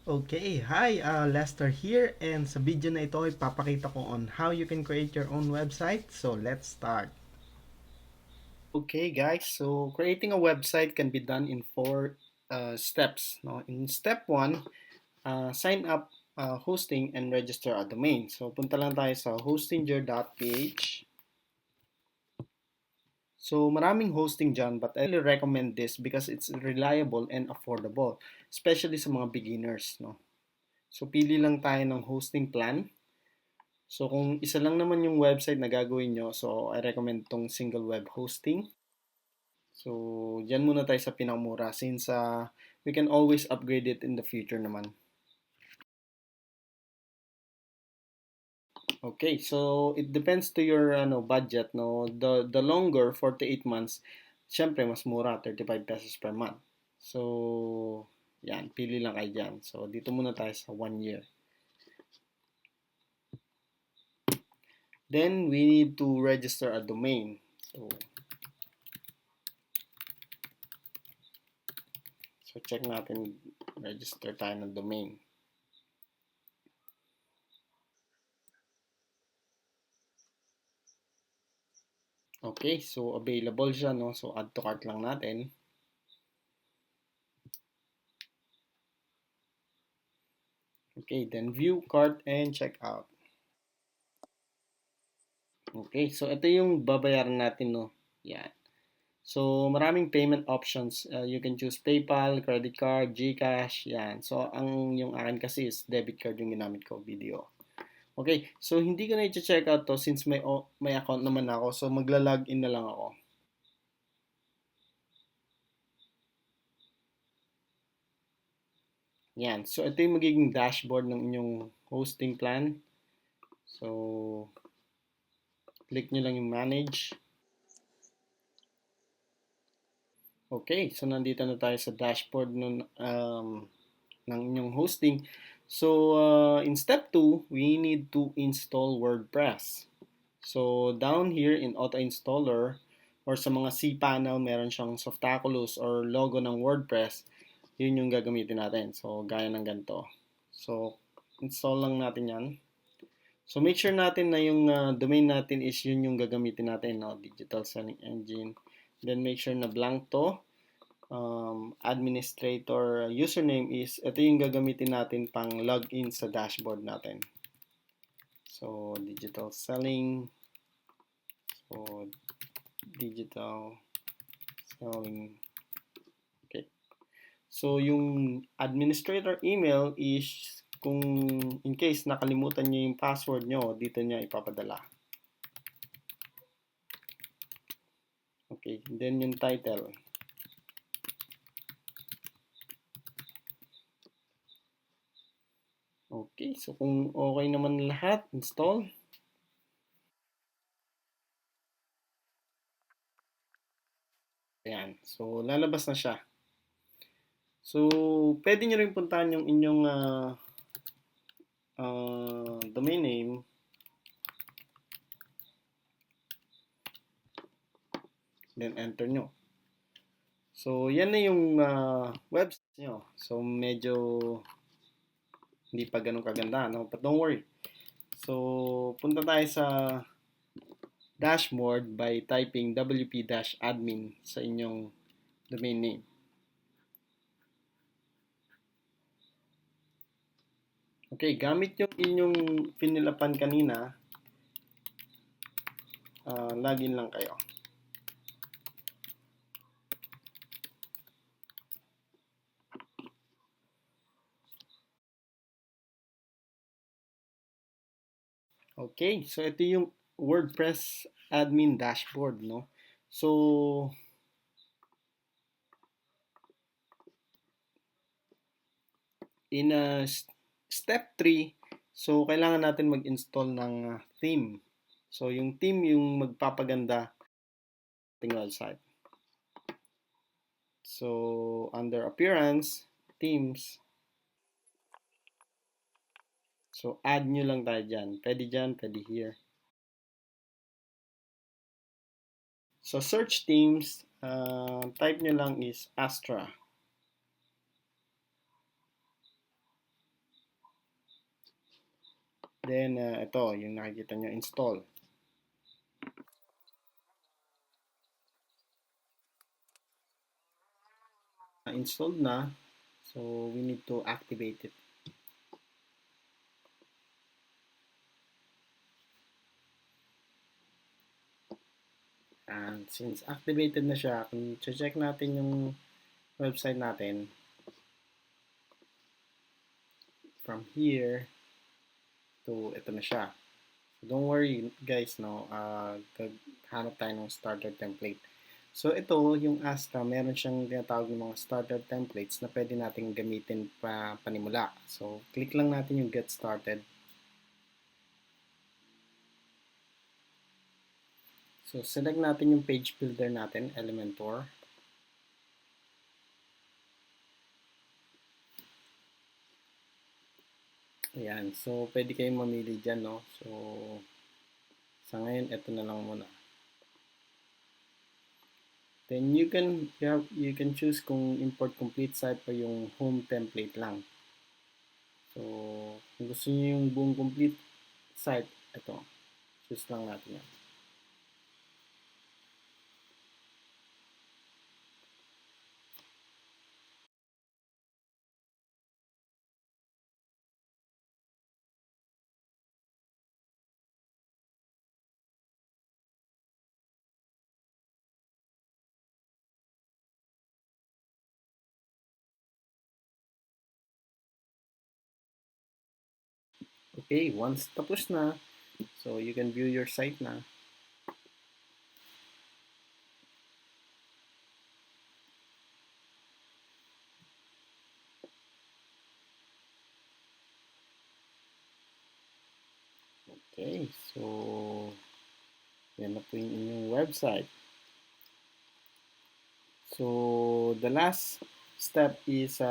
Okay, hi, Lester here, and sa video na ito ay papakita ko on how you can create your own website. So let's start. Okay guys, so creating a website can be done in four steps. No? In step 1, sign up, hosting, and register a domain. So punta lang tayo sa hostinger.ph. So maraming hosting dyan, but I really recommend this because it's reliable and affordable, especially sa mga beginners. No? So pili lang tayo ng hosting plan. So kung isa lang naman yung website na gagawin nyo, so I recommend tong single web hosting. So dyan muna tayo sa pinakamura since we can always upgrade it in the future naman. Okay, so it depends to your budget, no. The longer 48 months, syempre mas mura 35 pesos per month. So yan, pili lang kayo dyan. So dito muna tayo sa 1 year. Then we need to register a domain. So check natin, register tayo ng domain. Okay, so available siya, no? So add to cart lang natin. Okay, then view cart and check out. Okay, so ito yung babayaran natin, no? Yan. So maraming payment options. You can choose PayPal, credit card, GCash, yan. So ang yung akin kasi is debit card yung ginamit ko video. Okay, so hindi ko na i-check out to since may account naman ako. So magla-login na lang ako. Yan. So ito yung magiging dashboard ng inyong hosting plan. So click nyo lang yung manage. Okay, so nandito na tayo sa dashboard ng inyong hosting. So in step 2, we need to install WordPress. So down here in auto installer or sa mga cPanel, meron siyang Softaculous or logo ng WordPress. Yun yung gagamitin natin. So gaya ng ganito. So install lang natin yan. So make sure natin na yung domain natin is yun yung gagamitin natin, no? Digital Selling Engine. Then make sure na blank to. Administrator username is ito yung gagamitin natin pang login sa dashboard natin. So digital selling. So digital selling. Okay. So yung administrator email is kung in case nakalimutan niyo yung password nyo, dito niya ipapadala. Okay, then yung title. Okay, so kung okay naman lahat, install. Ayan, so lalabas na siya. So, pwede nyo rin puntahan yung inyong domain name. Then enter nyo. So, yan na yung website nyo. So, medyo hindi pa ganun kaganda, no? But don't worry. So, punta tayo sa dashboard by typing wp-admin sa inyong domain name. Okay, gamit yung inyong pinilapan kanina, login lang kayo. Okay, so ito yung WordPress admin dashboard, no? So, in step 3, so kailangan natin mag-install ng theme. So, yung theme yung magpapaganda ating website. So, under appearance, themes. So, add nyo lang tayo dyan. Pwede dyan, pwede here. So, search themes, type nyo lang is Astra. Then, ito, yung nakikita nyo, install. Installed na. So, we need to activate it. And since activated na siya, kung check natin yung website natin, from here to ito na siya. So don't worry guys, no, hanap tayo ng starter template. So ito, yung Astra, meron siyang tinatawag ng mga starter templates na pwede nating gamitin panimula. So click lang natin yung get started. So select natin yung page builder natin, Elementor. Ayan, so pwede kayong mamili dyan, no? So sa ngayon, ito na lang muna. Then you can choose kung import complete site o yung home template lang. So kung gusto niyo yung buong complete site, ito. Choose lang natin yan. Okay, once tapos na, so you can view your site na. Okay, so yan na po yung inyong website. So the last step is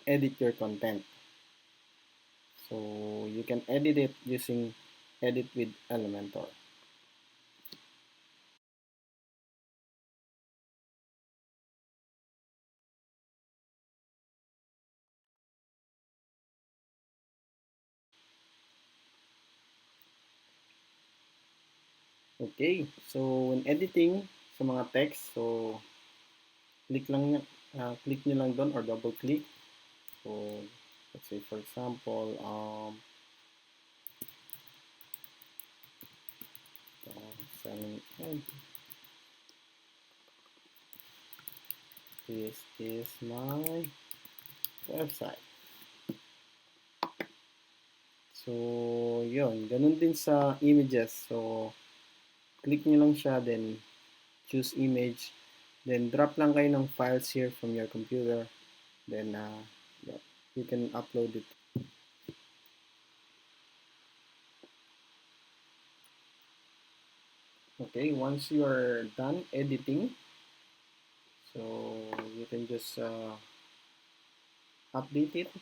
edit your content. So you can edit it using Edit with Elementor. Okay, so when editing sa mga text, so click nyo lang doon or double click. So let's say for example, selling egg. This is my website. So yun, ganun din sa images. So click nyo lang siya, then choose image, then drop lang kayo ng files here from your computer, then yeah, you can upload it. Okay, once you are done editing, so you can just update it.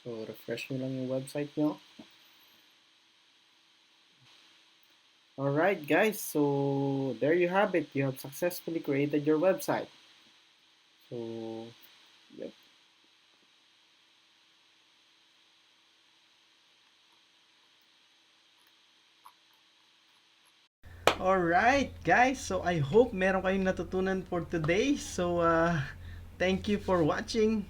So refresh nyo lang yung website nyo. Alright guys, so there you have it. You have successfully created your website. So, yep. Alright guys, so I hope meron kayong natutunan for today. So, thank you for watching.